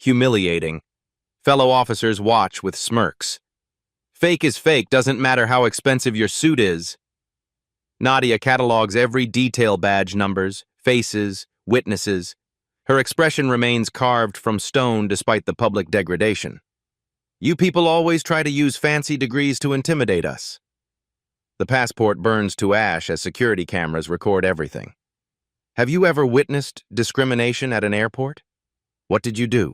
humiliating. Fellow officers watch with smirks. Fake is fake, doesn't matter how expensive your suit is. Nadia catalogs every detail, badge numbers, faces, witnesses. Her expression remains carved from stone despite the public degradation. You people always try to use fancy degrees to intimidate us. The passport burns to ash as security cameras record everything. Have you ever witnessed discrimination at an airport? What did you do?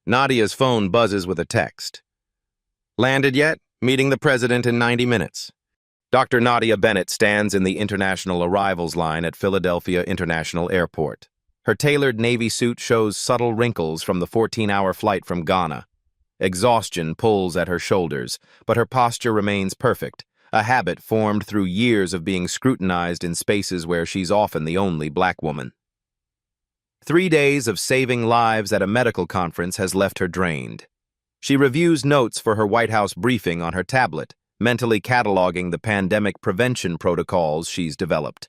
Nadia's phone buzzes with a text. Landed yet? Meeting the president in 90 minutes. Dr. Nadia Bennett stands in the international arrivals line at Philadelphia International Airport. Her tailored Navy suit shows subtle wrinkles from the 14-hour flight from Ghana. Exhaustion pulls at her shoulders, but her posture remains perfect, a habit formed through years of being scrutinized in spaces where she's often the only black woman. 3 days of saving lives at a medical conference has left her drained. She reviews notes for her White House briefing on her tablet, mentally cataloging the pandemic prevention protocols she's developed.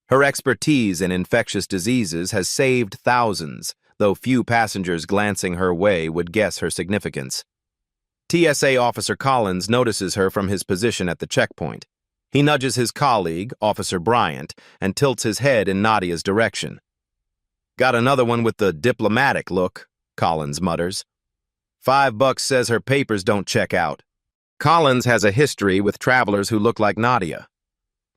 Her expertise in infectious diseases has saved thousands, though few passengers glancing her way would guess her significance. TSA Officer Collins notices her from his position at the checkpoint. He nudges his colleague, Officer Bryant, and tilts his head in Nadia's direction. Got another one with the diplomatic look, Collins mutters. $5 says her papers don't check out. Collins has a history with travelers who look like Nadia.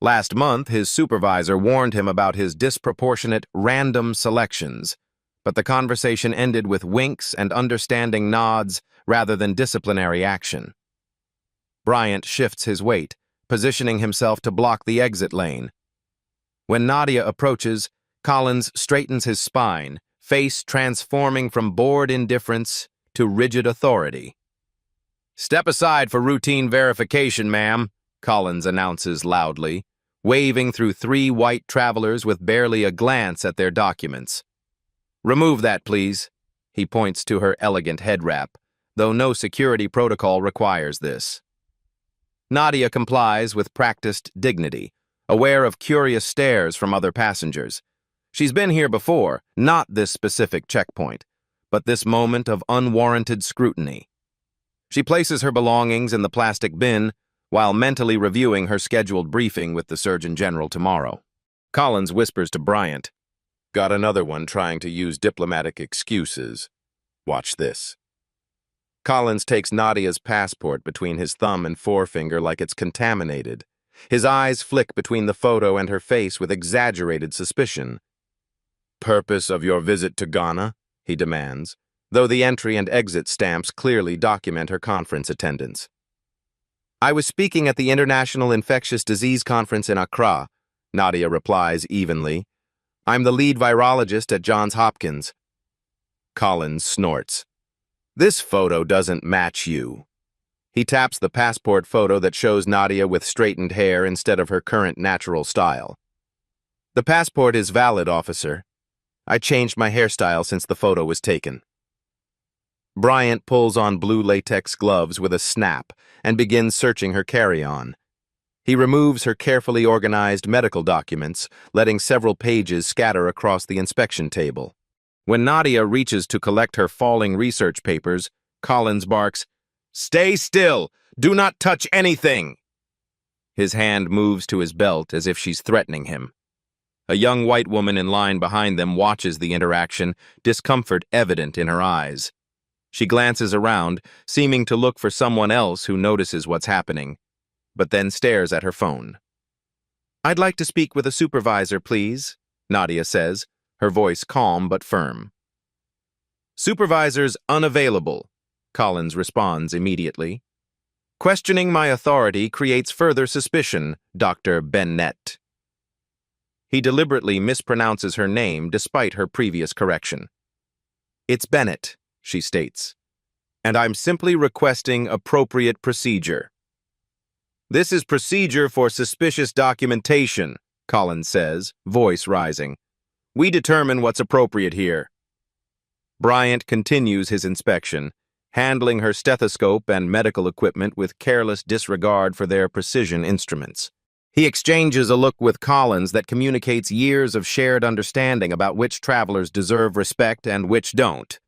Last month, his supervisor warned him about his disproportionate random selections, but the conversation ended with winks and understanding nods rather than disciplinary action. Bryant shifts his weight, positioning himself to block the exit lane. When Nadia approaches, Collins straightens his spine, face transforming from bored indifference to rigid authority. Step aside for routine verification, ma'am, Collins announces loudly, waving through 3 white travelers with barely a glance at their documents. Remove that, please. He points to her elegant head wrap, though no security protocol requires this. Nadia complies with practiced dignity, aware of curious stares from other passengers. She's been here before, not this specific checkpoint, but this moment of unwarranted scrutiny. She places her belongings in the plastic bin while mentally reviewing her scheduled briefing with the Surgeon General tomorrow. Collins whispers to Bryant, "Got another one trying to use diplomatic excuses. Watch this." Collins takes Nadia's passport between his thumb and forefinger like it's contaminated. His eyes flick between the photo and her face with exaggerated suspicion. "Purpose of your visit to Ghana?" he demands, though the entry and exit stamps clearly document her conference attendance. "I was speaking at the International Infectious Disease Conference in Accra," Nadia replies evenly. "I'm the lead virologist at Johns Hopkins." Collins snorts. "This photo doesn't match you." He taps the passport photo that shows Nadia with straightened hair instead of her current natural style. "The passport is valid, officer. I changed my hairstyle since the photo was taken." Bryant pulls on blue latex gloves with a snap and begins searching her carry-on. He removes her carefully organized medical documents, letting several pages scatter across the inspection table. When Nadia reaches to collect her falling research papers, Collins barks, "Stay still! Do not touch anything!" His hand moves to his belt as if she's threatening him. A young white woman in line behind them watches the interaction, discomfort evident in her eyes. She glances around, seeming to look for someone else who notices what's happening, but then stares at her phone. "I'd like to speak with a supervisor, please," Nadia says, her voice calm but firm. "Supervisor's unavailable," Collins responds immediately. "Questioning my authority creates further suspicion, Dr. Bennett." He deliberately mispronounces her name despite her previous correction. "It's Bennett," she states, "and I'm simply requesting appropriate procedure." "This is procedure for suspicious documentation," Collins says, voice rising. "We determine what's appropriate here." Bryant continues his inspection, handling her stethoscope and medical equipment with careless disregard for their precision instruments. He exchanges a look with Collins that communicates years of shared understanding about which travelers deserve respect and which don't.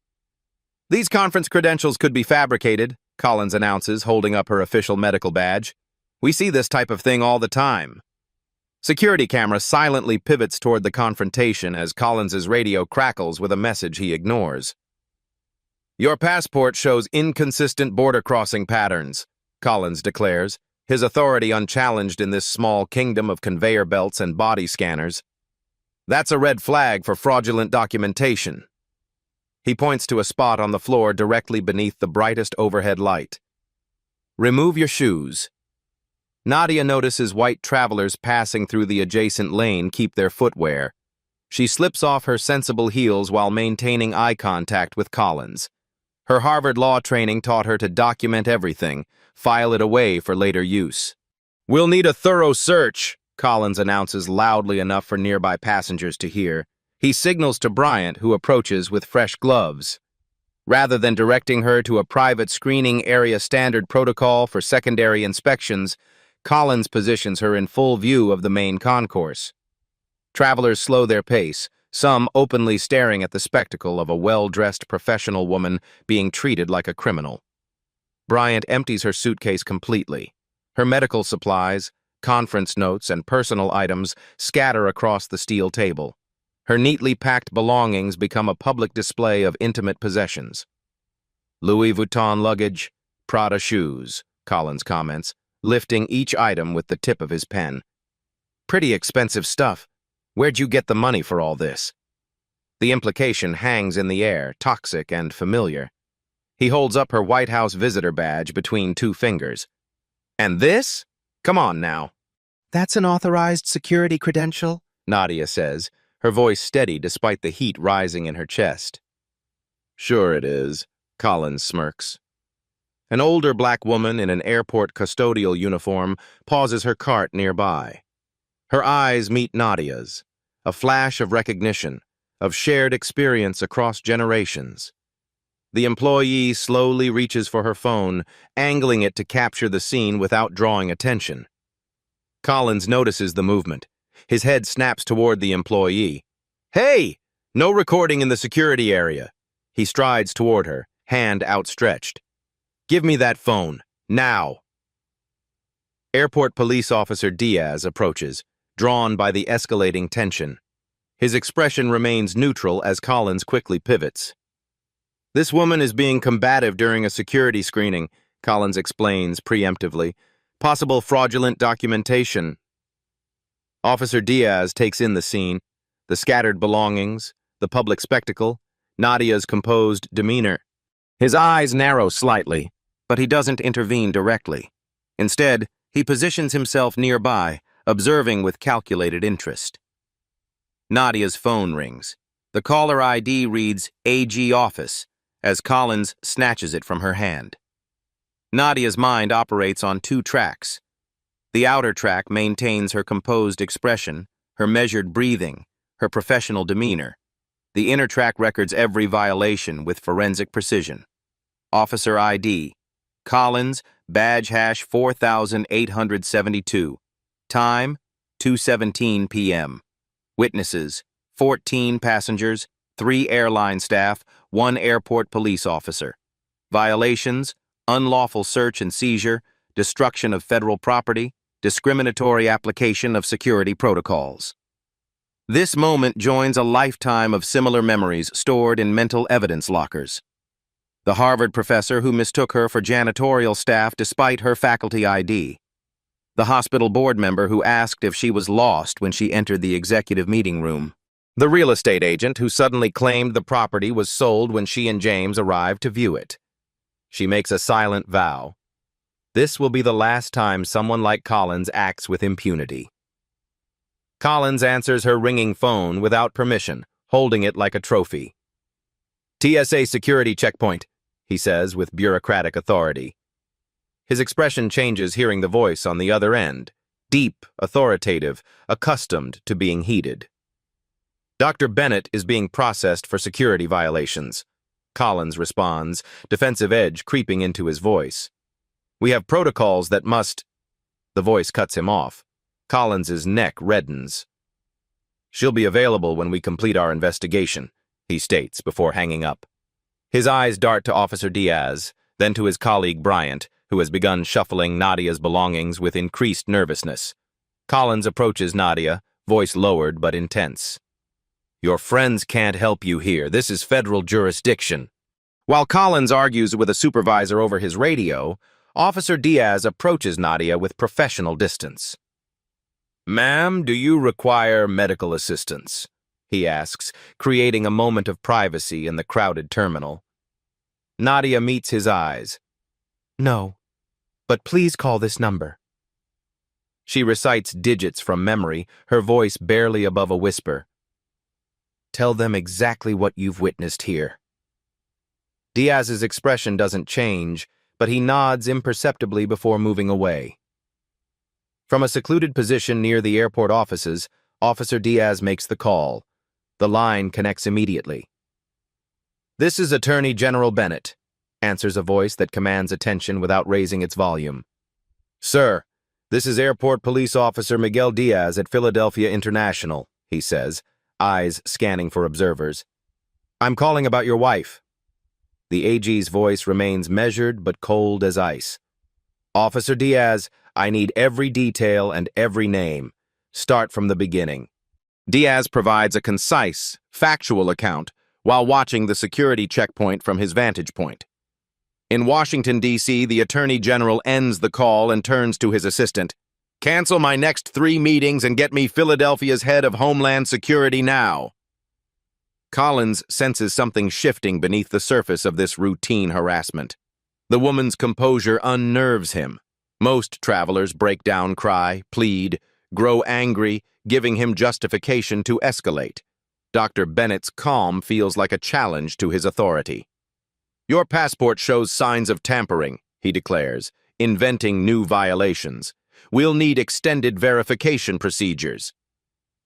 These conference credentials could be fabricated, Collins announces, holding up her official medical badge. We see this type of thing all the time. Security camera silently pivots toward the confrontation as Collins's radio crackles with a message he ignores. Your passport shows inconsistent border crossing patterns, Collins declares, his authority unchallenged in this small kingdom of conveyor belts and body scanners. That's a red flag for fraudulent documentation. He points to a spot on the floor directly beneath the brightest overhead light. Remove your shoes. Nadia notices white travelers passing through the adjacent lane keep their footwear. She slips off her sensible heels while maintaining eye contact with Collins. Her Harvard law training taught her to document everything, file it away for later use. We'll need a thorough search, Collins announces loudly enough for nearby passengers to hear. He signals to Bryant, who approaches with fresh gloves. Rather than directing her to a private screening area standard protocol for secondary inspections, Collins positions her in full view of the main concourse. Travelers slow their pace, some openly staring at the spectacle of a well-dressed professional woman being treated like a criminal. Bryant empties her suitcase completely. Her medical supplies, conference notes, and personal items scatter across the steel table. Her neatly packed belongings become a public display of intimate possessions. Louis Vuitton luggage, Prada shoes, Collins comments, lifting each item with the tip of his pen. Pretty expensive stuff. Where'd you get the money for all this? The implication hangs in the air, toxic and familiar. He holds up her White House visitor badge between two fingers. And this? Come on now. That's an authorized security credential, Nadia says, her voice steady despite the heat rising in her chest. Sure it is, Collins smirks. An older black woman in an airport custodial uniform pauses her cart nearby. Her eyes meet Nadia's, a flash of recognition, of shared experience across generations. The employee slowly reaches for her phone, angling it to capture the scene without drawing attention. Collins notices the movement. His head snaps toward the employee. Hey! No recording in the security area. He strides toward her, hand outstretched. Give me that phone, now. Airport Police Officer Diaz approaches, drawn by the escalating tension. His expression remains neutral as Collins quickly pivots. This woman is being combative during a security screening, Collins explains preemptively. Possible fraudulent documentation. Officer Diaz takes in the scene, the scattered belongings, the public spectacle, Nadia's composed demeanor. His eyes narrow slightly, but he doesn't intervene directly. Instead, he positions himself nearby, observing with calculated interest. Nadia's phone rings. The caller ID reads AG Office, as Collins snatches it from her hand. Nadia's mind operates on two tracks. The outer track maintains her composed expression, her measured breathing, her professional demeanor. The inner track records every violation with forensic precision. Officer ID, Collins, badge hash 4872. Time, 2:17 p.m. Witnesses, 14 passengers, 3 airline staff, 1 airport police officer. Violations, unlawful search and seizure, destruction of federal property, discriminatory application of security protocols. This moment joins a lifetime of similar memories stored in mental evidence lockers. The Harvard professor who mistook her for janitorial staff despite her faculty ID. The hospital board member who asked if she was lost when she entered the executive meeting room. The real estate agent who suddenly claimed the property was sold when she and James arrived to view it. She makes a silent vow. This will be the last time someone like Collins acts with impunity. Collins answers her ringing phone without permission, holding it like a trophy. TSA security checkpoint, he says with bureaucratic authority. His expression changes hearing the voice on the other end, deep, authoritative, accustomed to being heated. Dr. Bennett is being processed for security violations. Collins responds, defensive edge creeping into his voice. We have protocols that must... The voice cuts him off. Collins's neck reddens. She'll be available when we complete our investigation, he states before hanging up. His eyes dart to Officer Diaz, then to his colleague Bryant, who has begun shuffling Nadia's belongings with increased nervousness. Collins approaches Nadia, voice lowered but intense. Your friends can't help you here. This is federal jurisdiction. While Collins argues with a supervisor over his radio, Officer Diaz approaches Nadia with professional distance. Ma'am, do you require medical assistance? He asks, creating a moment of privacy in the crowded terminal. Nadia meets his eyes. No, but please call this number. She recites digits from memory, her voice barely above a whisper. Tell them exactly what you've witnessed here. Diaz's expression doesn't change, but he nods imperceptibly before moving away. From a secluded position near the airport offices, Officer Diaz makes the call. The line connects immediately. This is Attorney General Bennett, answers a voice that commands attention without raising its volume. Sir, this is Airport Police Officer Miguel Diaz at Philadelphia International, he says, eyes scanning for observers. I'm calling about your wife. The AG's voice remains measured but cold as ice. Officer Diaz, I need every detail and every name. Start from the beginning. Diaz provides a concise, factual account while watching the security checkpoint from his vantage point. In Washington, D.C., the Attorney General ends the call and turns to his assistant. Cancel my next 3 meetings and get me Philadelphia's head of Homeland Security now. Collins senses something shifting beneath the surface of this routine harassment. The woman's composure unnerves him. Most travelers break down, cry, plead, grow angry, giving him justification to escalate. Dr. Bennett's calm feels like a challenge to his authority. Your passport shows signs of tampering, he declares, inventing new violations. We'll need extended verification procedures.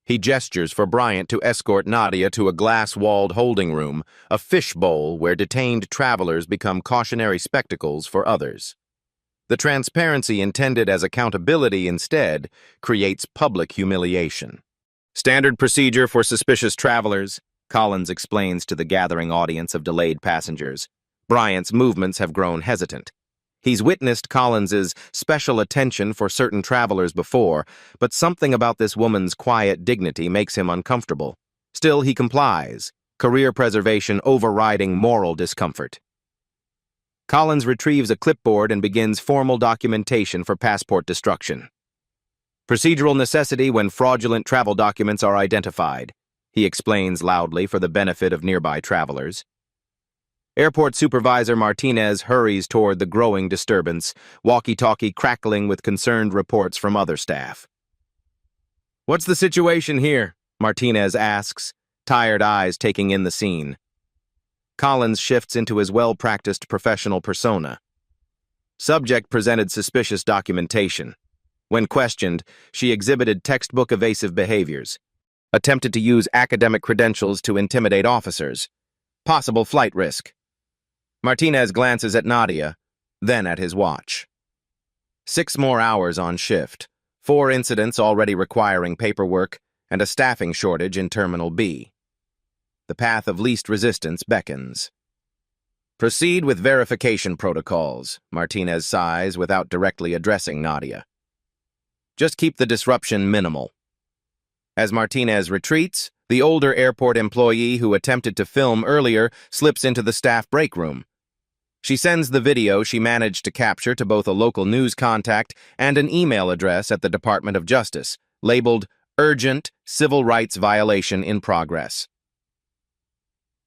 He gestures for Bryant to escort Nadia to a glass-walled holding room, a fishbowl where detained travelers become cautionary spectacles for others. The transparency intended as accountability instead creates public humiliation. Standard procedure for suspicious travelers, Collins explains to the gathering audience of delayed passengers. Bryant's movements have grown hesitant. He's witnessed Collins's special attention for certain travelers before, but something about this woman's quiet dignity makes him uncomfortable. Still, he complies, career preservation overriding moral discomfort. Collins retrieves a clipboard and begins formal documentation for passport destruction. Procedural necessity when fraudulent travel documents are identified, he explains loudly for the benefit of nearby travelers. Airport Supervisor Martinez hurries toward the growing disturbance, walkie-talkie crackling with concerned reports from other staff. What's the situation here? Martinez asks, tired eyes taking in the scene. Collins shifts into his well-practiced professional persona. Subject presented suspicious documentation. When questioned, she exhibited textbook evasive behaviors, attempted to use academic credentials to intimidate officers. Possible flight risk. Martinez glances at Nadia, then at his watch. 6 more hours on shift, 4 incidents already requiring paperwork, and a staffing shortage in Terminal B. The path of least resistance beckons. Proceed with verification protocols, Martinez sighs without directly addressing Nadia. Just keep the disruption minimal. As Martinez retreats, the older airport employee who attempted to film earlier slips into the staff break room. She sends the video she managed to capture to both a local news contact and an email address at the Department of Justice, labeled Urgent Civil Rights Violation in Progress.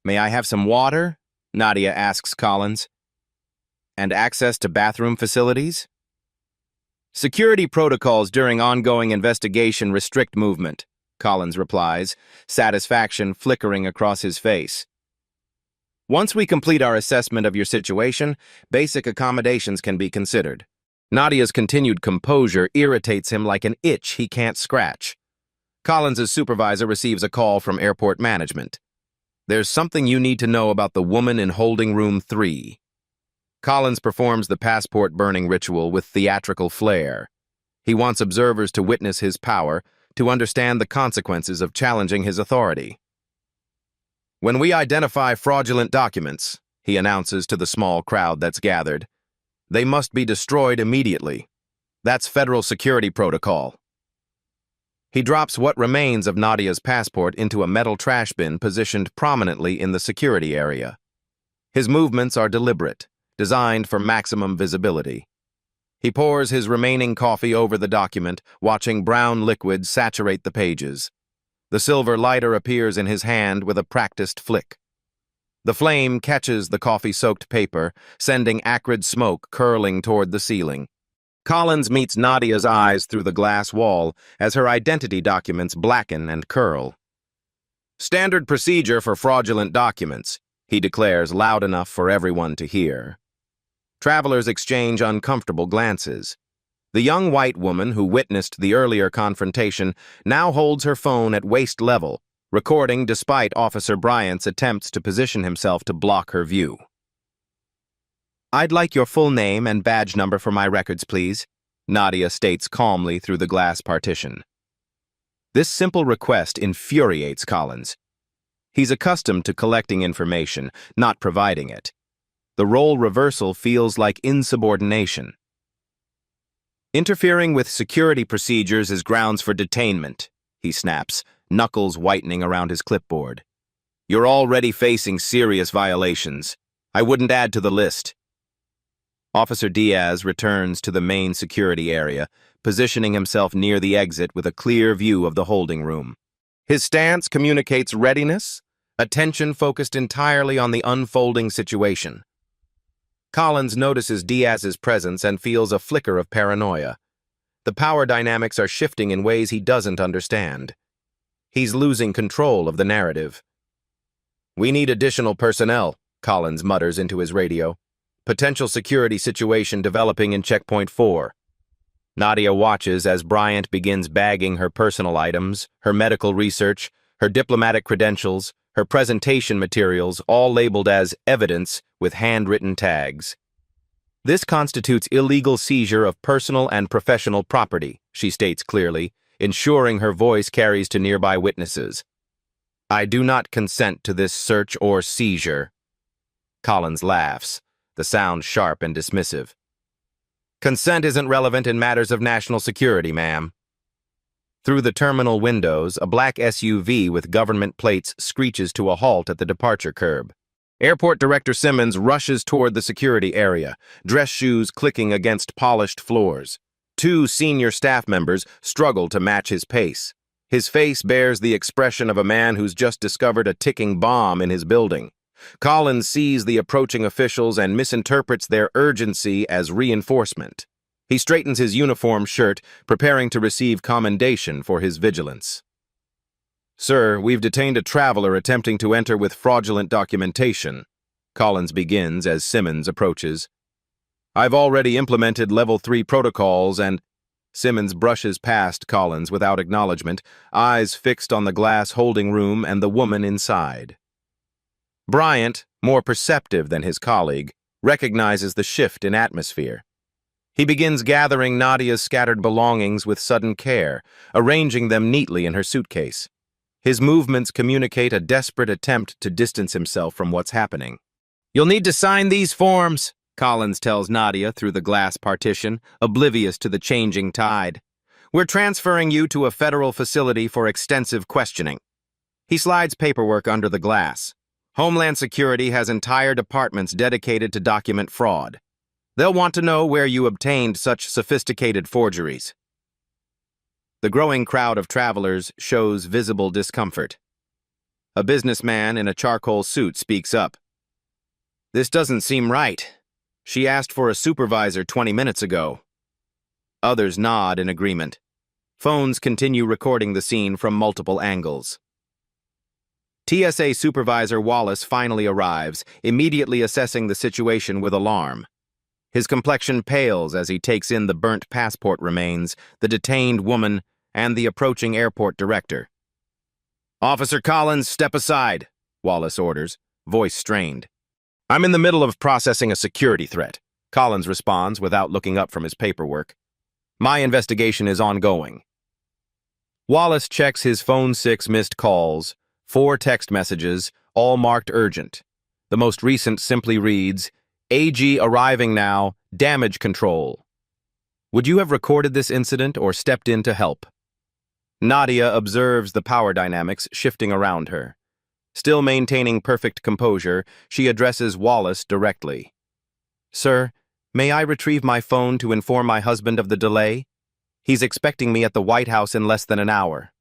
May I have some water? Nadia asks Collins. And access to bathroom facilities? Security protocols during ongoing investigation restrict movement, Collins replies, satisfaction flickering across his face. Once we complete our assessment of your situation, basic accommodations can be considered. Nadia's continued composure irritates him like an itch he can't scratch. Collins's supervisor receives a call from airport management. There's something you need to know about the woman in holding room 3. Collins performs the passport burning ritual with theatrical flair. He wants observers to witness his power, to understand the consequences of challenging his authority. When we identify fraudulent documents, he announces to the small crowd that's gathered. They must be destroyed immediately. That's federal security protocol. He drops what remains of Nadia's passport into a metal trash bin positioned prominently in the security area. His movements are deliberate, designed for maximum visibility. He pours his remaining coffee over the document, watching brown liquid saturate the pages. The silver lighter appears in his hand with a practiced flick. The flame catches the coffee-soaked paper, sending acrid smoke curling toward the ceiling. Collins meets Nadia's eyes through the glass wall as her identity documents blacken and curl. "Standard procedure for fraudulent documents," he declares loud enough for everyone to hear. Travelers exchange uncomfortable glances. The young white woman who witnessed the earlier confrontation now holds her phone at waist level, recording despite Officer Bryant's attempts to position himself to block her view. "I'd like your full name and badge number for my records, please," Nadia states calmly through the glass partition. This simple request infuriates Collins. He's accustomed to collecting information, not providing it. The role reversal feels like insubordination. "Interfering with security procedures is grounds for detainment," he snaps, knuckles whitening around his clipboard. "You're already facing serious violations. I wouldn't add to the list." Officer Diaz returns to the main security area, positioning himself near the exit with a clear view of the holding room. His stance communicates readiness, attention focused entirely on the unfolding situation. Collins notices Diaz's presence and feels a flicker of paranoia. The power dynamics are shifting in ways he doesn't understand. He's losing control of the narrative. "We need additional personnel," Collins mutters into his radio. "Potential security situation developing in Checkpoint 4. Nadia watches as Bryant begins bagging her personal items, her medical research, her diplomatic credentials, her presentation materials, all labeled as evidence with handwritten tags. "This constitutes illegal seizure of personal and professional property," she states clearly, ensuring her voice carries to nearby witnesses. "I do not consent to this search or seizure." Collins laughs, the sound sharp and dismissive. "Consent isn't relevant in matters of national security, ma'am." Through the terminal windows, a black SUV with government plates screeches to a halt at the departure curb. Airport Director Simmons rushes toward the security area, dress shoes clicking against polished floors. Two senior staff members struggle to match his pace. His face bears the expression of a man who's just discovered a ticking bomb in his building. Collins sees the approaching officials and misinterprets their urgency as reinforcement. He straightens his uniform shirt, preparing to receive commendation for his vigilance. "Sir, we've detained a traveler attempting to enter with fraudulent documentation," Collins begins as Simmons approaches. "I've already implemented Level 3 protocols and—" Simmons brushes past Collins without acknowledgement, eyes fixed on the glass holding room and the woman inside. Bryant, more perceptive than his colleague, recognizes the shift in atmosphere. He begins gathering Nadia's scattered belongings with sudden care, arranging them neatly in her suitcase. His movements communicate a desperate attempt to distance himself from what's happening. "You'll need to sign these forms," Collins tells Nadia through the glass partition, oblivious to the changing tide. "We're transferring you to a federal facility for extensive questioning." He slides paperwork under the glass. "Homeland Security has entire departments dedicated to document fraud. They'll want to know where you obtained such sophisticated forgeries." The growing crowd of travelers shows visible discomfort. A businessman in a charcoal suit speaks up. "This doesn't seem right. She asked for a supervisor 20 minutes ago." Others nod in agreement. Phones continue recording the scene from multiple angles. TSA Supervisor Wallace finally arrives, immediately assessing the situation with alarm. His complexion pales as he takes in the burnt passport remains, the detained woman, and the approaching airport director. "Officer Collins, step aside," Wallace orders, voice strained. "I'm in the middle of processing a security threat," Collins responds without looking up from his paperwork. "My investigation is ongoing." Wallace checks his phone 6 missed calls, 4 text messages, all marked urgent. The most recent simply reads, AG arriving now, damage control. Would you have recorded this incident or stepped in to help? Nadia observes the power dynamics shifting around her. Still maintaining perfect composure, she addresses Wallace directly. Sir, may I retrieve my phone to inform my husband of the delay? He's expecting me at the White House in less than an hour.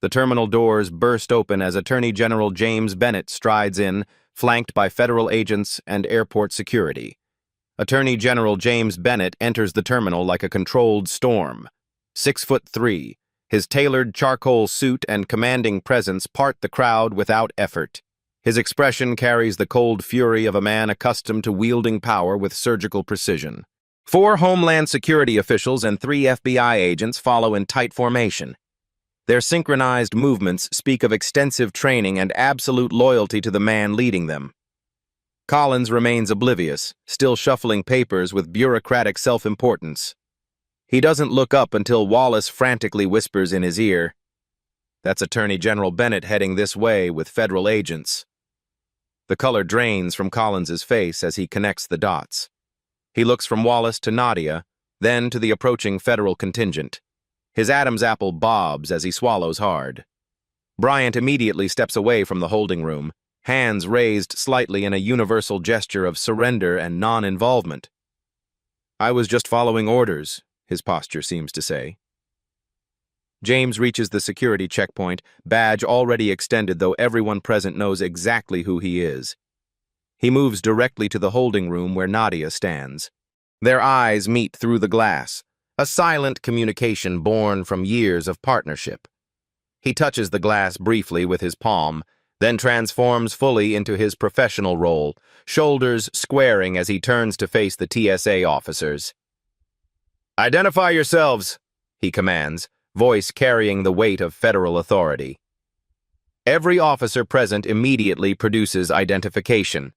The terminal doors burst open as Attorney General James Bennett strides in, flanked by federal agents and airport security. Attorney General James Bennett enters the terminal like a controlled storm. 6'3", his tailored charcoal suit and commanding presence part the crowd without effort. His expression carries the cold fury of a man accustomed to wielding power with surgical precision. 4 Homeland Security officials and 3 FBI agents follow in tight formation. Their synchronized movements speak of extensive training and absolute loyalty to the man leading them. Collins remains oblivious, still shuffling papers with bureaucratic self-importance. He doesn't look up until Wallace frantically whispers in his ear, "That's Attorney General Bennett heading this way with federal agents." The color drains from Collins's face as he connects the dots. He looks from Wallace to Nadia, then to the approaching federal contingent. His Adam's apple bobs as he swallows hard. Bryant immediately steps away from the holding room, hands raised slightly in a universal gesture of surrender and non-involvement. "I was just following orders," his posture seems to say. James reaches the security checkpoint, badge already extended though everyone present knows exactly who he is. He moves directly to the holding room where Nadia stands. Their eyes meet through the glass, a silent communication born from years of partnership. He touches the glass briefly with his palm, then transforms fully into his professional role, shoulders squaring as he turns to face the TSA officers. "Identify yourselves," he commands, voice carrying the weight of federal authority. Every officer present immediately produces identification.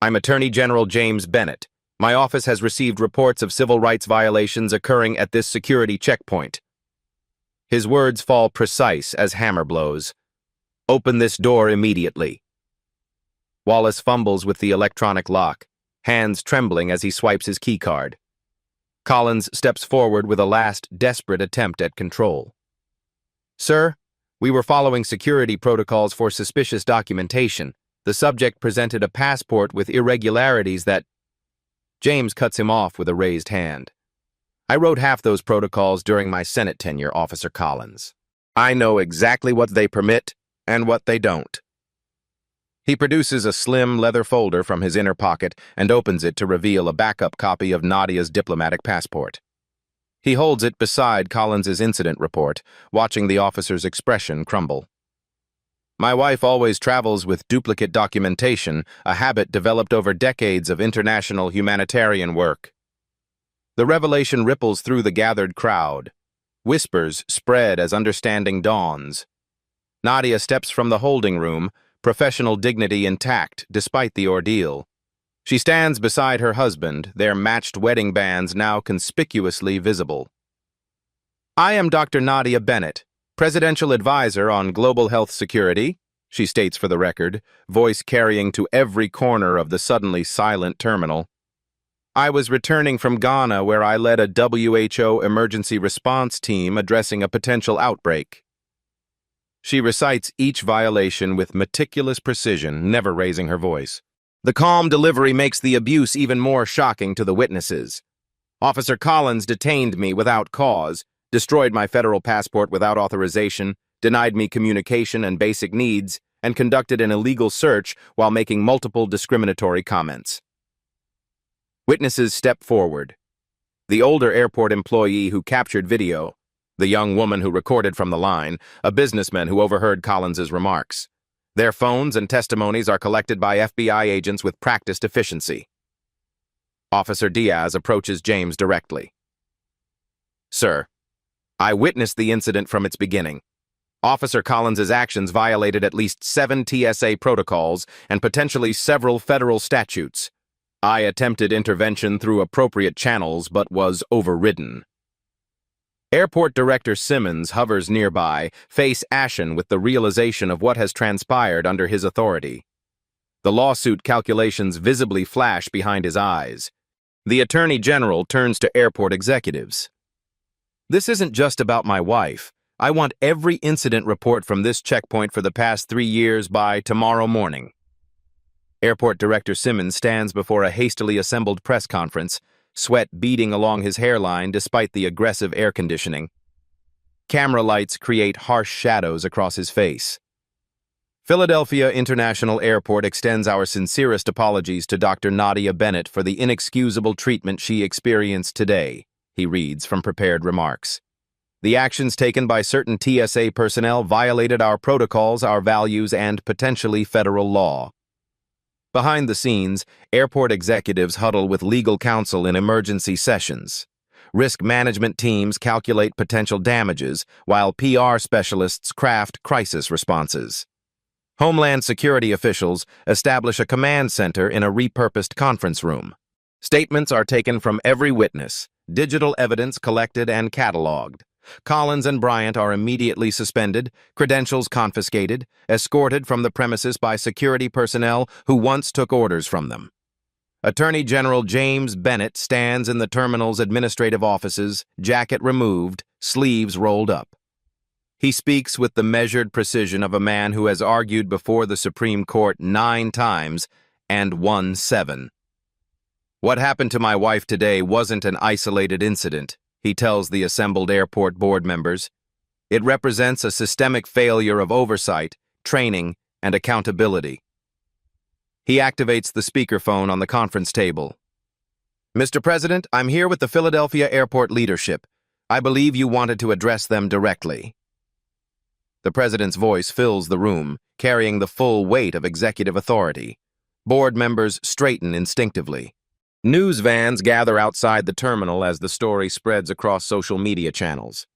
"I'm Attorney General James Bennett. My office has received reports of civil rights violations occurring at this security checkpoint." His words fall precise as hammer blows. "Open this door immediately." Wallace fumbles with the electronic lock, hands trembling as he swipes his keycard. Collins steps forward with a last desperate attempt at control. "Sir, we were following security protocols for suspicious documentation. The subject presented a passport with irregularities that—" James cuts him off with a raised hand. "I wrote half those protocols during my Senate tenure, Officer Collins. I know exactly what they permit and what they don't." He produces a slim leather folder from his inner pocket and opens it to reveal a backup copy of Nadia's diplomatic passport. He holds it beside Collins's incident report, watching the officer's expression crumble. "My wife always travels with duplicate documentation, a habit developed over decades of international humanitarian work." The revelation ripples through the gathered crowd. Whispers spread as understanding dawns. Nadia steps from the holding room, professional dignity intact despite the ordeal. She stands beside her husband, their matched wedding bands now conspicuously visible. "I am Dr. Nadia Bennett, Presidential Advisor on Global Health Security," she states for the record, voice carrying to every corner of the suddenly silent terminal. "I was returning from Ghana where I led a WHO emergency response team addressing a potential outbreak." She recites each violation with meticulous precision, never raising her voice. The calm delivery makes the abuse even more shocking to the witnesses. "Officer Collins detained me without cause, destroyed my federal passport without authorization, denied me communication and basic needs, and conducted an illegal search while making multiple discriminatory comments." Witnesses step forward. The older airport employee who captured video, the young woman who recorded from the line, a businessman who overheard Collins's remarks. Their phones and testimonies are collected by FBI agents with practiced efficiency. Officer Diaz approaches James directly. "Sir, I witnessed the incident from its beginning. Officer Collins's actions violated at least 7 TSA protocols and potentially several federal statutes. I attempted intervention through appropriate channels but was overridden." Airport Director Simmons hovers nearby, face ashen with the realization of what has transpired under his authority. The lawsuit calculations visibly flash behind his eyes. The Attorney General turns to airport executives. This isn't just about my wife. I want every incident report from this checkpoint for the past 3 years by tomorrow morning. Airport Director Simmons stands before a hastily assembled press conference, sweat beading along his hairline despite the aggressive air conditioning. Camera lights create harsh shadows across his face. Philadelphia International Airport extends our sincerest apologies to Dr. Nadia Bennett for the inexcusable treatment she experienced today, he reads from prepared remarks. The actions taken by certain TSA personnel violated our protocols, our values, and potentially federal law. Behind the scenes, airport executives huddle with legal counsel in emergency sessions. Risk management teams calculate potential damages, while PR specialists craft crisis responses. Homeland Security officials establish a command center in a repurposed conference room. Statements are taken from every witness, digital evidence collected and cataloged. Collins and Bryant are immediately suspended, credentials confiscated, escorted from the premises by security personnel who once took orders from them. Attorney General James Bennett stands in the terminal's administrative offices, jacket removed, sleeves rolled up. He speaks with the measured precision of a man who has argued before the Supreme Court 9 times and won 7. What happened to my wife today wasn't an isolated incident, he tells the assembled airport board members. It represents a systemic failure of oversight, training, and accountability. He activates the speakerphone on the conference table. Mr. President, I'm here with the Philadelphia Airport leadership. I believe you wanted to address them directly. The president's voice fills the room, carrying the full weight of executive authority. Board members straighten instinctively. News vans gather outside the terminal as the story spreads across social media channels.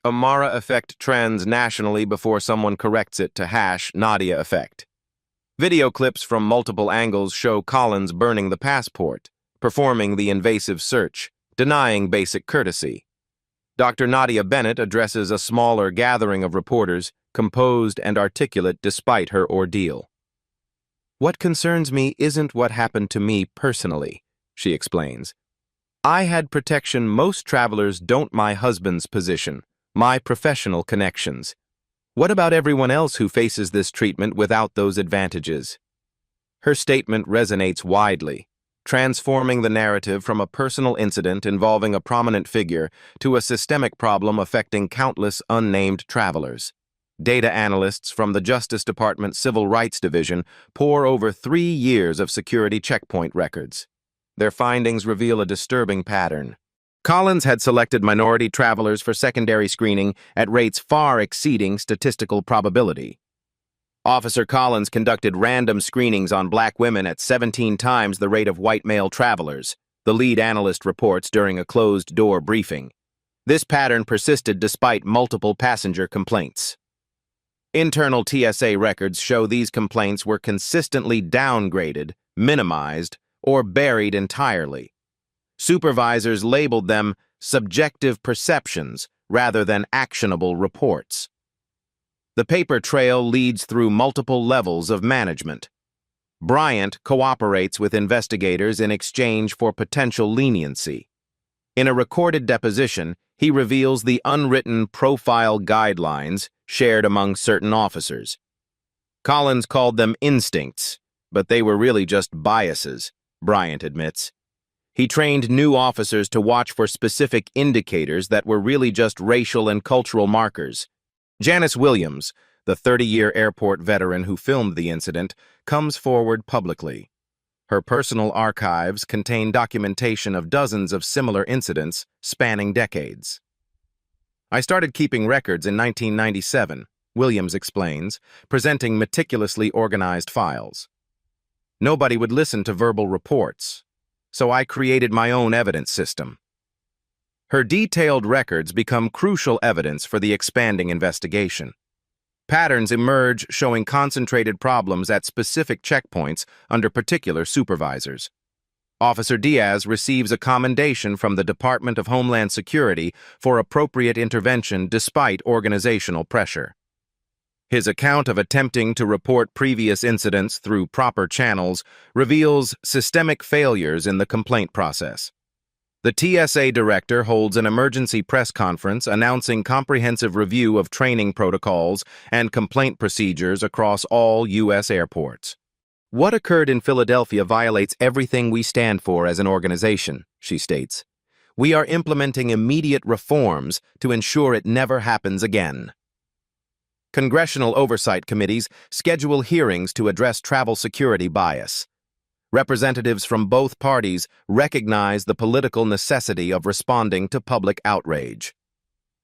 #Amara effect trends nationally before someone corrects it to #Nadia effect. Video clips from multiple angles show Collins burning the passport, performing the invasive search, denying basic courtesy. Dr. Nadia Bennett addresses a smaller gathering of reporters, composed and articulate despite her ordeal. What concerns me isn't what happened to me personally, she explains. I had protection most travelers don't. My husband's position, my professional connections. What about everyone else who faces this treatment without those advantages? Her statement resonates widely, transforming the narrative from a personal incident involving a prominent figure to a systemic problem affecting countless unnamed travelers. Data analysts from the Justice Department Civil Rights Division pore over 3 years of security checkpoint records. Their findings reveal a disturbing pattern. Collins had selected minority travelers for secondary screening at rates far exceeding statistical probability. Officer Collins conducted random screenings on black women at 17 times the rate of white male travelers, the lead analyst reports during a closed-door briefing. This pattern persisted despite multiple passenger complaints. Internal TSA records show these complaints were consistently downgraded, minimized, or buried entirely. Supervisors labeled them subjective perceptions rather than actionable reports. The paper trail leads through multiple levels of management. Bryant cooperates with investigators in exchange for potential leniency. In a recorded deposition, he reveals the unwritten profile guidelines shared among certain officers. Collins called them instincts, but they were really just biases, Bryant admits. He trained new officers to watch for specific indicators that were really just racial and cultural markers. Janice Williams, the 30-year airport veteran who filmed the incident, comes forward publicly. Her personal archives contain documentation of dozens of similar incidents spanning decades. I started keeping records in 1997, Williams explains, presenting meticulously organized files. Nobody would listen to verbal reports, so I created my own evidence system. Her detailed records become crucial evidence for the expanding investigation. Patterns emerge showing concentrated problems at specific checkpoints under particular supervisors. Officer Diaz receives a commendation from the Department of Homeland Security for appropriate intervention despite organizational pressure. His account of attempting to report previous incidents through proper channels reveals systemic failures in the complaint process. The TSA director holds an emergency press conference announcing comprehensive review of training protocols and complaint procedures across all U.S. airports. "What occurred in Philadelphia violates everything we stand for as an organization," she states. "We are implementing immediate reforms to ensure it never happens again." Congressional oversight committees schedule hearings to address travel security bias. Representatives from both parties recognize the political necessity of responding to public outrage.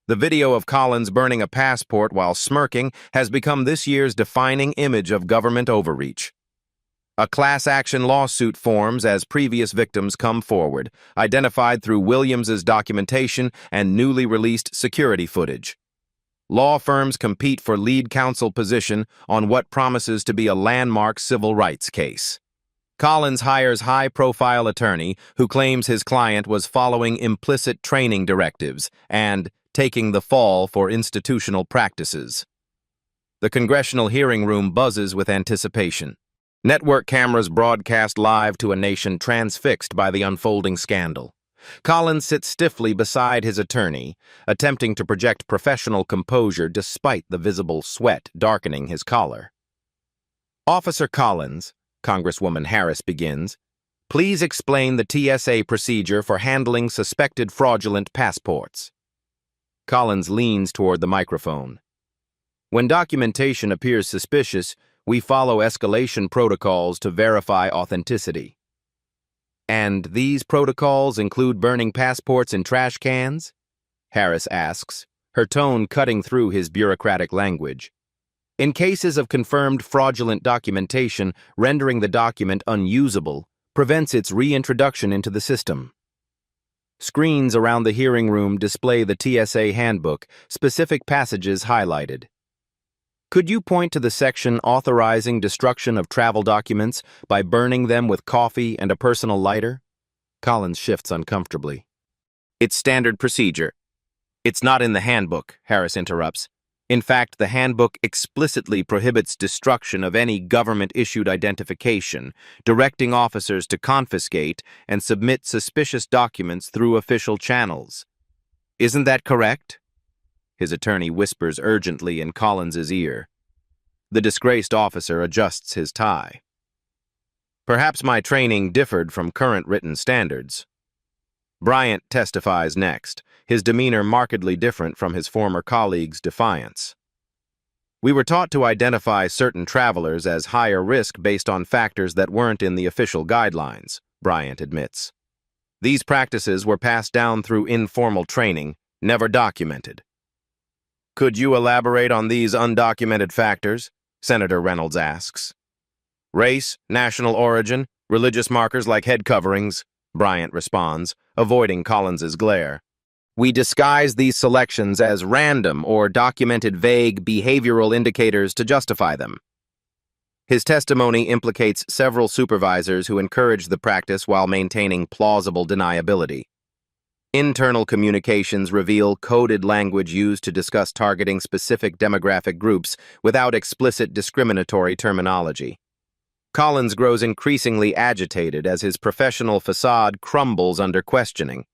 The video of Collins burning a passport while smirking has become this year's defining image of government overreach. A class action lawsuit forms as previous victims come forward, identified through Williams's documentation and newly released security footage. Law firms compete for lead counsel position on what promises to be a landmark civil rights case. Collins hires high-profile attorney who claims his client was following implicit training directives and taking the fall for institutional practices. The congressional hearing room buzzes with anticipation. Network cameras broadcast live to a nation transfixed by the unfolding scandal. Collins sits stiffly beside his attorney, attempting to project professional composure despite the visible sweat darkening his collar. "Officer Collins," Congresswoman Harris begins, "please explain the TSA procedure for handling suspected fraudulent passports." Collins leans toward the microphone. "When documentation appears suspicious, we follow escalation protocols to verify authenticity." "And these protocols include burning passports in trash cans?" Harris asks, her tone cutting through his bureaucratic language. "In cases of confirmed fraudulent documentation, rendering the document unusable prevents its reintroduction into the system." Screens around the hearing room display the TSA handbook, specific passages highlighted. "Could you point to the section authorizing destruction of travel documents by burning them with coffee and a personal lighter?" Collins shifts uncomfortably. "It's standard procedure." "It's not in the handbook," Harris interrupts. "In fact, the handbook explicitly prohibits destruction of any government-issued identification, directing officers to confiscate and submit suspicious documents through official channels. Isn't that correct?" His attorney whispers urgently in Collins's ear. The disgraced officer adjusts his tie. "Perhaps my training differed from current written standards." Bryant testifies next, his demeanor markedly different from his former colleague's defiance. "We were taught to identify certain travelers as higher risk based on factors that weren't in the official guidelines," Bryant admits. "These practices were passed down through informal training, never documented." "Could you elaborate on these undocumented factors?" Senator Reynolds asks. "Race, national origin, religious markers like head coverings," Bryant responds, avoiding Collins's glare. "We disguise these selections as random or documented vague behavioral indicators to justify them." His testimony implicates several supervisors who encouraged the practice while maintaining plausible deniability. Internal communications reveal coded language used to discuss targeting specific demographic groups without explicit discriminatory terminology. Collins grows increasingly agitated as his professional facade crumbles under questioning.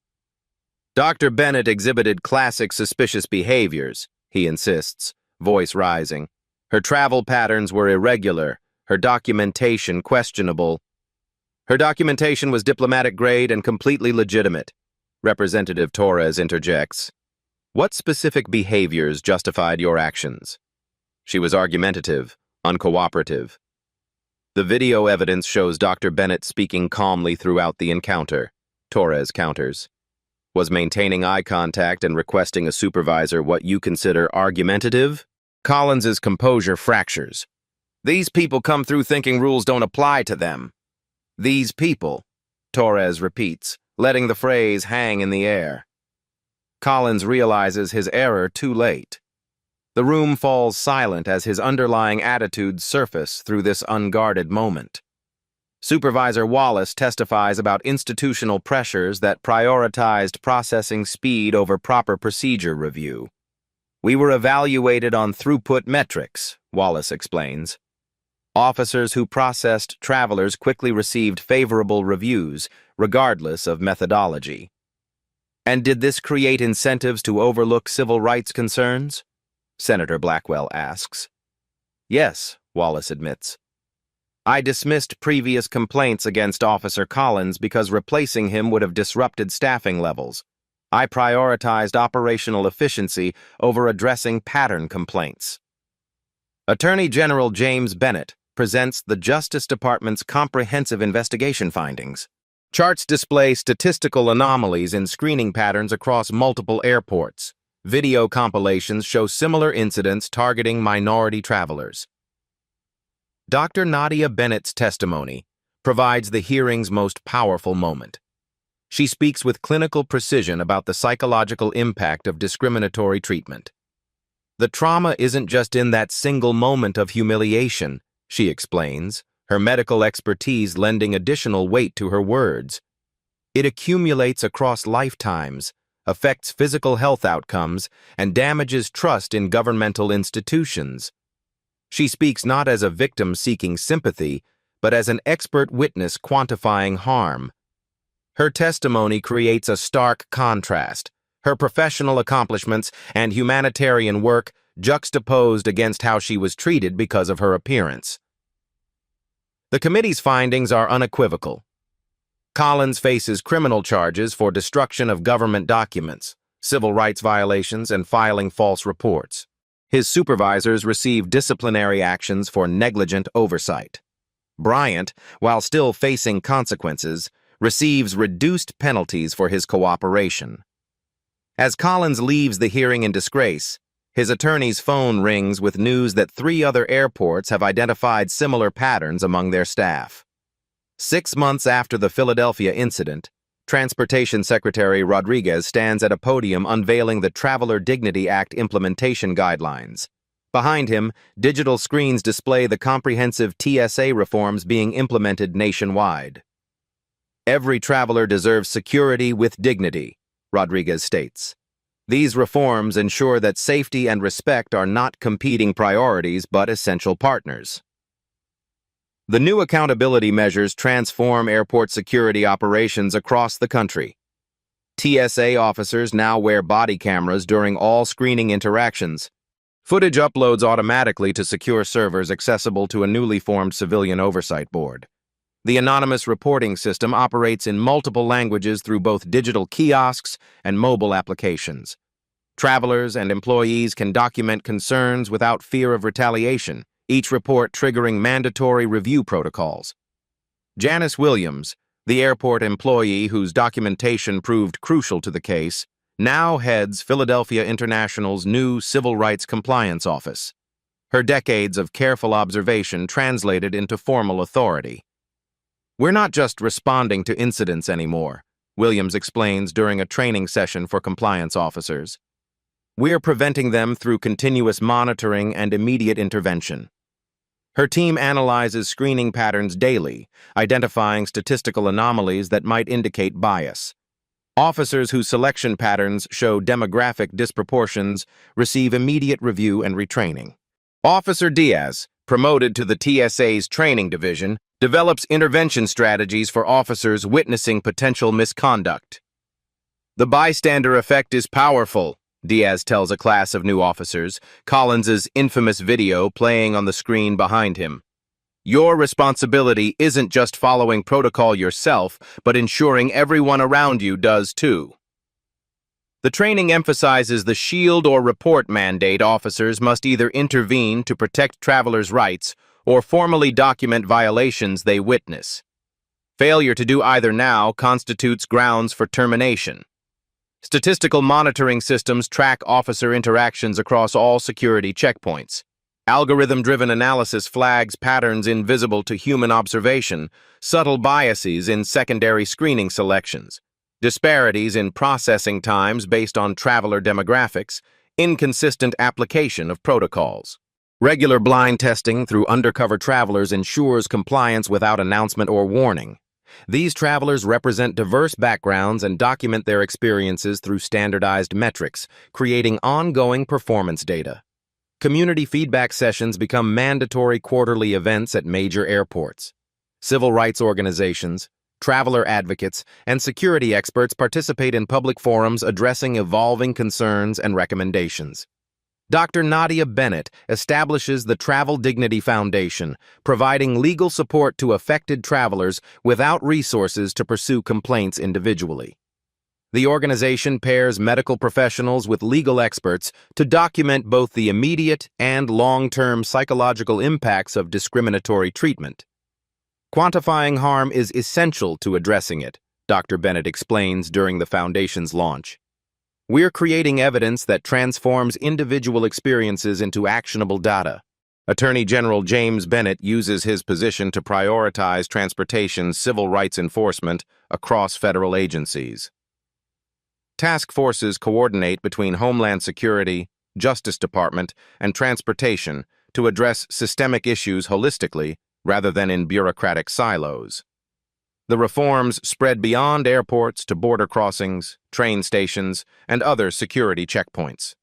"Dr. Bennett exhibited classic suspicious behaviors," he insists, voice rising. "Her travel patterns were irregular, her documentation questionable." "Her documentation was diplomatic grade and completely legitimate," Representative Torres interjects. "What specific behaviors justified your actions?" "She was argumentative, uncooperative." The video evidence shows Dr. Bennett speaking calmly throughout the encounter, Torres counters. "Was maintaining eye contact and requesting a supervisor what you consider argumentative?" Collins's composure fractures. "These people come through thinking rules don't apply to them." "These people," Torres repeats, letting the phrase hang in the air. Collins realizes his error too late. The room falls silent as his underlying attitudes surface through this unguarded moment. Supervisor Wallace testifies about institutional pressures that prioritized processing speed over proper procedure review. "We were evaluated on throughput metrics," Wallace explains. Officers who processed travelers quickly received favorable reviews, regardless of methodology. And did this create incentives to overlook civil rights concerns? Senator Blackwell asks. Yes, Wallace admits. I dismissed previous complaints against Officer Collins because replacing him would have disrupted staffing levels. I prioritized operational efficiency over addressing pattern complaints. Attorney General James Bennett presents the Justice Department's comprehensive investigation findings. Charts display statistical anomalies in screening patterns across multiple airports. Video compilations show similar incidents targeting minority travelers. Dr. Nadia Bennett's testimony provides the hearing's most powerful moment. She speaks with clinical precision about the psychological impact of discriminatory treatment. The trauma isn't just in that single moment of humiliation, she explains, her medical expertise lending additional weight to her words. It accumulates across lifetimes, affects physical health outcomes, and damages trust in governmental institutions. She speaks not as a victim seeking sympathy, but as an expert witness quantifying harm. Her testimony creates a stark contrast, her professional accomplishments and humanitarian work juxtaposed against how she was treated because of her appearance. The committee's findings are unequivocal. Collins faces criminal charges for destruction of government documents, civil rights violations, and filing false reports. His supervisors receive disciplinary actions for negligent oversight. Bryant, while still facing consequences, receives reduced penalties for his cooperation. As Collins leaves the hearing in disgrace, his attorney's phone rings with news that 3 other airports have identified similar patterns among their staff. 6 months after the Philadelphia incident, Transportation Secretary Rodriguez stands at a podium unveiling the Traveler Dignity Act implementation guidelines. Behind him, digital screens display the comprehensive TSA reforms being implemented nationwide. Every traveler deserves security with dignity, Rodriguez states. These reforms ensure that safety and respect are not competing priorities but essential partners. The new accountability measures transform airport security operations across the country. TSA officers now wear body cameras during all screening interactions. Footage uploads automatically to secure servers accessible to a newly formed civilian oversight board. The anonymous reporting system operates in multiple languages through both digital kiosks and mobile applications. Travelers and employees can document concerns without fear of retaliation, each report triggering mandatory review protocols. Janice Williams, the airport employee whose documentation proved crucial to the case, now heads Philadelphia International's new Civil Rights Compliance Office. Her decades of careful observation translated into formal authority. We're not just responding to incidents anymore, Williams explains during a training session for compliance officers. We're preventing them through continuous monitoring and immediate intervention. Her team analyzes screening patterns daily, identifying statistical anomalies that might indicate bias. Officers whose selection patterns show demographic disproportions receive immediate review and retraining. Officer Diaz, promoted to the TSA's training division, develops intervention strategies for officers witnessing potential misconduct. The bystander effect is powerful, Diaz tells a class of new officers, Collins's infamous video playing on the screen behind him. Your responsibility isn't just following protocol yourself, but ensuring everyone around you does too. The training emphasizes the shield or report mandate. Officers must either intervene to protect travelers' rights or formally document violations they witness. Failure to do either now constitutes grounds for termination. Statistical monitoring systems track officer interactions across all security checkpoints. Algorithm-driven analysis flags patterns invisible to human observation, subtle biases in secondary screening selections, disparities in processing times based on traveler demographics, inconsistent application of protocols. Regular blind testing through undercover travelers ensures compliance without announcement or warning. These travelers represent diverse backgrounds and document their experiences through standardized metrics, creating ongoing performance data. Community feedback sessions become mandatory quarterly events at major airports. Civil rights organizations, traveler advocates, and security experts participate in public forums addressing evolving concerns and recommendations. Dr. Nadia Bennett establishes the Travel Dignity Foundation, providing legal support to affected travelers without resources to pursue complaints individually. The organization pairs medical professionals with legal experts to document both the immediate and long-term psychological impacts of discriminatory treatment. Quantifying harm is essential to addressing it, Dr. Bennett explains during the foundation's launch. We're creating evidence that transforms individual experiences into actionable data. Attorney General James Bennett uses his position to prioritize transportation civil rights enforcement across federal agencies. Task forces coordinate between Homeland Security, Justice Department, and Transportation to address systemic issues holistically rather than in bureaucratic silos. The reforms spread beyond airports to border crossings, train stations, and other security checkpoints.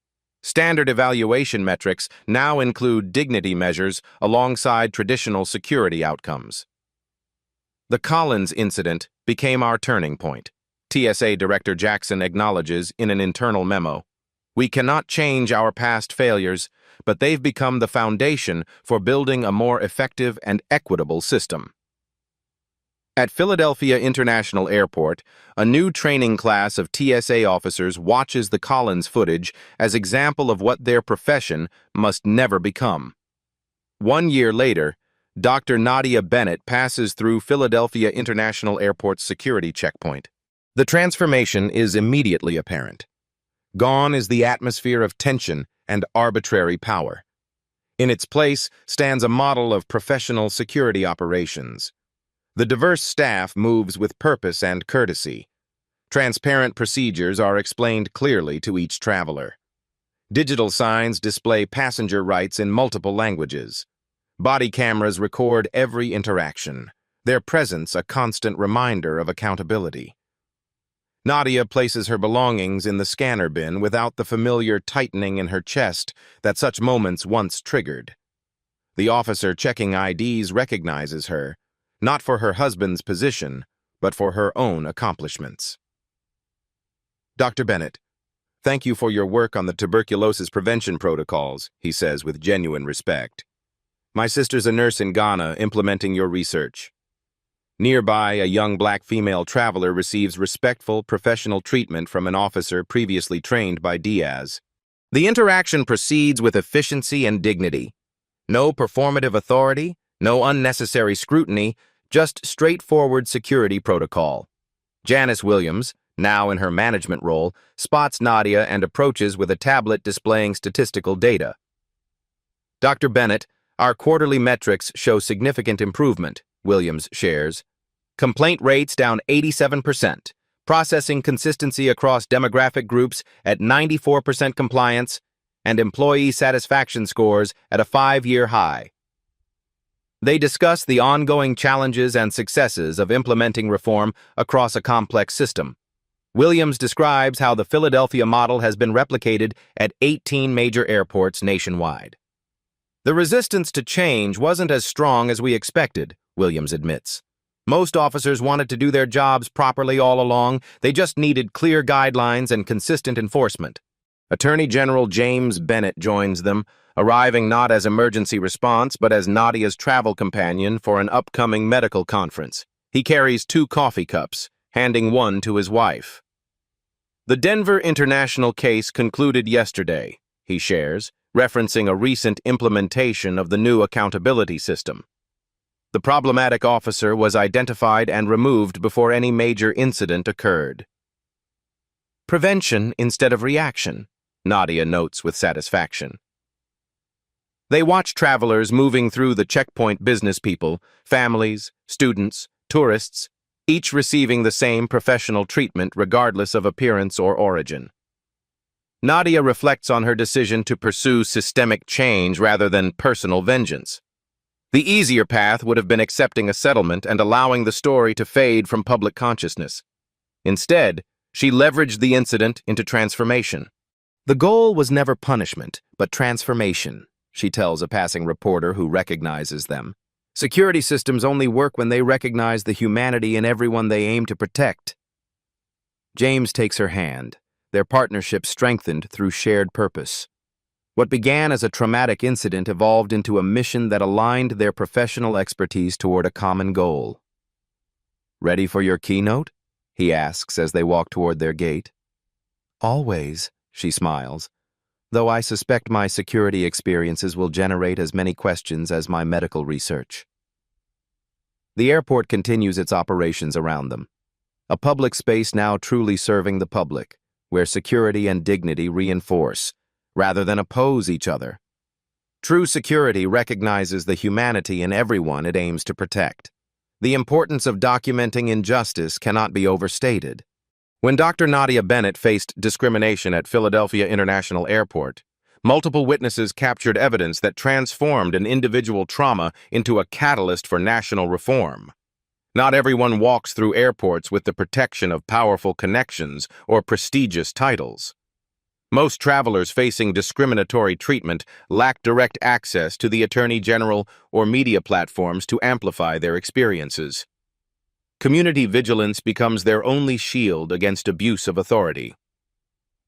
Standard evaluation metrics now include dignity measures alongside traditional security outcomes. The Collins incident became our turning point. TSA Director Jackson acknowledges in an internal memo, "We cannot change our past failures, but they've become the foundation for building a more effective and equitable system." At Philadelphia International Airport, a new training class of TSA officers watches the Collins footage as example of what their profession must never become. 1 year later, Dr. Nadia Bennett passes through Philadelphia International Airport's security checkpoint. The transformation is immediately apparent. Gone is the atmosphere of tension and arbitrary power. In its place stands a model of professional security operations. The diverse staff moves with purpose and courtesy. Transparent procedures are explained clearly to each traveler. Digital signs display passenger rights in multiple languages. Body cameras record every interaction, their presence a constant reminder of accountability. Nadia places her belongings in the scanner bin without the familiar tightening in her chest that such moments once triggered. The officer checking IDs recognizes her, not for her husband's position, but for her own accomplishments. "Dr. Bennett, thank you for your work on the tuberculosis prevention protocols," he says with genuine respect. "My sister's a nurse in Ghana implementing your research." Nearby, a young black female traveler receives respectful, professional treatment from an officer previously trained by Diaz. The interaction proceeds with efficiency and dignity. No performative authority, no unnecessary scrutiny, just straightforward security protocol. Janice Williams, now in her management role, spots Nadia and approaches with a tablet displaying statistical data. "Dr. Bennett, our quarterly metrics show significant improvement," Williams shares. "Complaint rates down 87%, processing consistency across demographic groups at 94% compliance, and employee satisfaction scores at a 5-year high." They discuss the ongoing challenges and successes of implementing reform across a complex system. Williams describes how the Philadelphia model has been replicated at 18 major airports nationwide. "The resistance to change wasn't as strong as we expected," Williams admits. "Most officers wanted to do their jobs properly all along. They just needed clear guidelines and consistent enforcement." Attorney General James Bennett joins them, arriving not as emergency response but as Nadia's travel companion for an upcoming medical conference. He carries 2 coffee cups, handing one to his wife. "The Denver International case concluded yesterday," he shares, referencing a recent implementation of the new accountability system. "The problematic officer was identified and removed before any major incident occurred." "Prevention instead of reaction," Nadia notes with satisfaction. They watch travelers moving through the checkpoint: business people, families, students, tourists, each receiving the same professional treatment regardless of appearance or origin. Nadia reflects on her decision to pursue systemic change rather than personal vengeance. The easier path would have been accepting a settlement and allowing the story to fade from public consciousness. Instead, she leveraged the incident into transformation. The goal was never punishment, but transformation, she tells a passing reporter who recognizes them. Security systems only work when they recognize the humanity in everyone they aim to protect. James takes her hand, their partnership strengthened through shared purpose. What began as a traumatic incident evolved into a mission that aligned their professional expertise toward a common goal. "Ready for your keynote?" he asks as they walk toward their gate. "Always," she smiles, "though I suspect my security experiences will generate as many questions as my medical research." The airport continues its operations around them, a public space now truly serving the public, where security and dignity reinforce, rather than oppose each other. True security recognizes the humanity in everyone it aims to protect. The importance of documenting injustice cannot be overstated. When Dr. Nadia Bennett faced discrimination at Philadelphia International Airport, multiple witnesses captured evidence that transformed an individual trauma into a catalyst for national reform. Not everyone walks through airports with the protection of powerful connections or prestigious titles. Most travelers facing discriminatory treatment lack direct access to the Attorney General or media platforms to amplify their experiences. Community vigilance becomes their only shield against abuse of authority.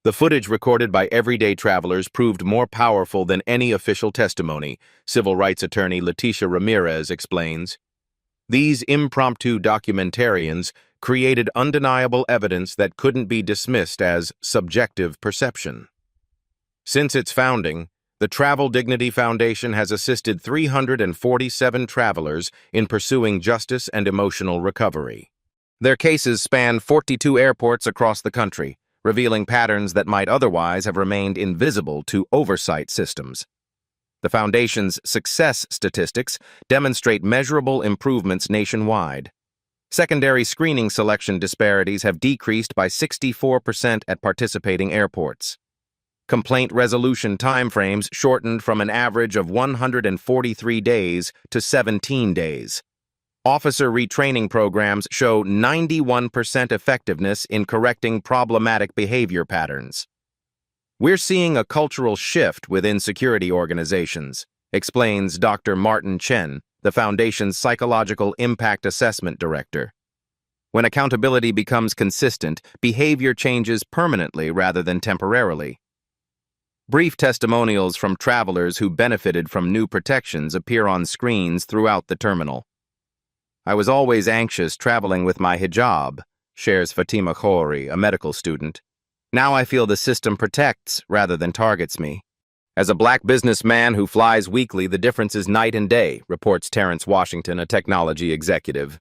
The footage recorded by everyday travelers proved more powerful than any official testimony, civil rights attorney Leticia Ramirez explains. These impromptu documentarians created undeniable evidence that couldn't be dismissed as subjective perception. Since its founding, the Travel Dignity Foundation has assisted 347 travelers in pursuing justice and emotional recovery. Their cases span 42 airports across the country, revealing patterns that might otherwise have remained invisible to oversight systems. The Foundation's success statistics demonstrate measurable improvements nationwide. Secondary screening selection disparities have decreased by 64% at participating airports. Complaint resolution timeframes shortened from an average of 143 days to 17 days. Officer retraining programs show 91% effectiveness in correcting problematic behavior patterns. "We're seeing a cultural shift within security organizations," explains Dr. Martin Chen, the Foundation's Psychological Impact Assessment Director. When accountability becomes consistent, behavior changes permanently rather than temporarily. Brief testimonials from travelers who benefited from new protections appear on screens throughout the terminal. "I was always anxious traveling with my hijab," shares Fatima Khoury, a medical student. "Now I feel the system protects rather than targets me." "As a black businessman who flies weekly, the difference is night and day," reports Terrence Washington, a technology executive.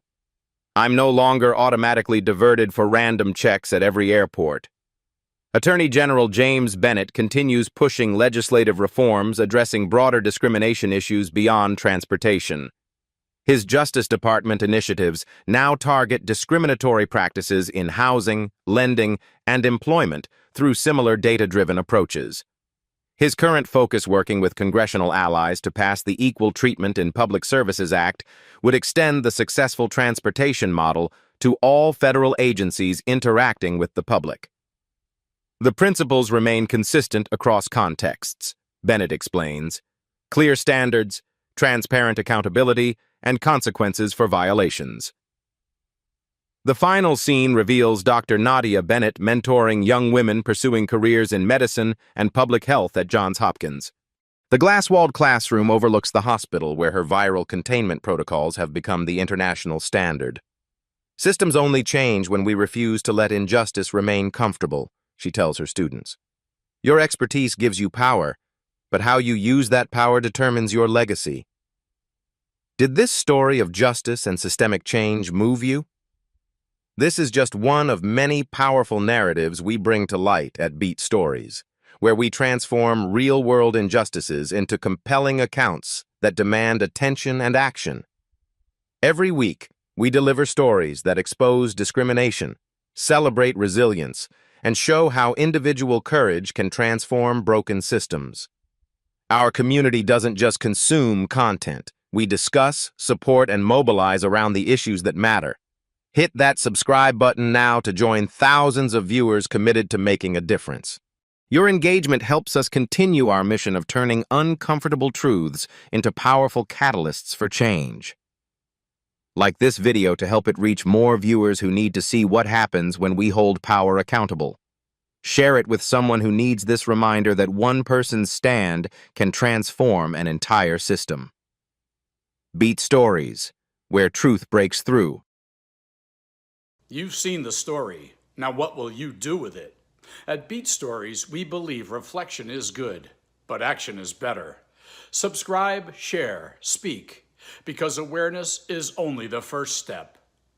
"I'm no longer automatically diverted for random checks at every airport." Attorney General James Bennett continues pushing legislative reforms addressing broader discrimination issues beyond transportation. His Justice Department initiatives now target discriminatory practices in housing, lending, and employment through similar data-driven approaches. His current focus working with congressional allies to pass the Equal Treatment in Public Services Act would extend the successful transportation model to all federal agencies interacting with the public. The principles remain consistent across contexts, Bennett explains. Clear standards, transparent accountability, and consequences for violations. The final scene reveals Dr. Nadia Bennett mentoring young women pursuing careers in medicine and public health at Johns Hopkins. The glass-walled classroom overlooks the hospital where her viral containment protocols have become the international standard. "Systems only change when we refuse to let injustice remain comfortable," she tells her students. "Your expertise gives you power, but how you use that power determines your legacy." Did this story of justice and systemic change move you? This is just one of many powerful narratives we bring to light at Beat Stories, where we transform real-world injustices into compelling accounts that demand attention and action. Every week, we deliver stories that expose discrimination, celebrate resilience, and show how individual courage can transform broken systems. Our community doesn't just consume content. We discuss, support, and mobilize around the issues that matter. Hit that subscribe button now to join thousands of viewers committed to making a difference. Your engagement helps us continue our mission of turning uncomfortable truths into powerful catalysts for change. Like this video to help it reach more viewers who need to see what happens when we hold power accountable. Share it with someone who needs this reminder that one person's stand can transform an entire system. Beat Stories, where truth breaks through. You've seen the story. Now what will you do with it? At Beat Stories, we believe reflection is good, but action is better. Subscribe, share, speak, because awareness is only the first step.